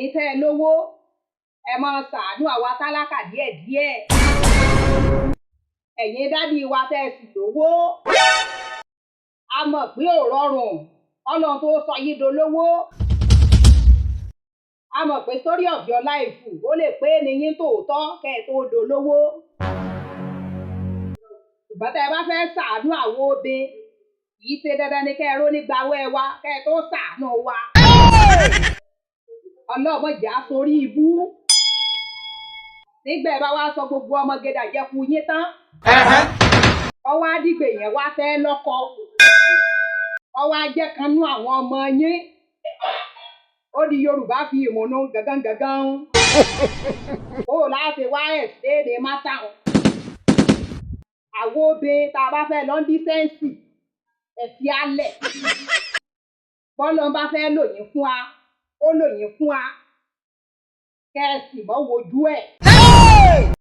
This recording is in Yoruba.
ẹ̀yin tẹ́ ẹ lówó ẹ máa ṣàánú àwa tálákà díẹ̀díẹ̀ ẹ̀yin dádì wa tẹ́ ẹ sì lówó a mọ̀ pé ò rọrùn Ọlọ́run tó sọ yín dolówó a mọ̀ pé story of your life ó lè pé ní yín tòótọ́ kẹ́ ẹ tó dolówó ṣùgbọ́n tẹ́ ẹ bá fẹ́ ṣàánú àwọn obe yìí ṣe dandan ni kẹ́ ẹ ró nígbà wẹ́ wa kẹ́ ẹ tó ṣàánú wa ọlọ́mọ ìjà sórí ibú nígbà ẹ bá wá sọ gbogbo ọmọge dàjẹkù yín tán ọwọ́ àdìgbè yẹn wá fẹ́ lọ́kọ ọwọ́ ajẹ́ kanú àwọn ọmọ yín ó di Yorùbá fi ìmùnú gangan ó láti wá ẹ̀sẹ̀ ní mátàun àwọn obe tá a bá fẹ́ lọ́ndí sẹ́ǹsì ẹ̀fí alẹ̀ bọ́lọ́ bá fẹ́ lòyìn fún wa ó lòyìn fún wa kẹ́ ẹ sì mọ́ wojú ẹ̀.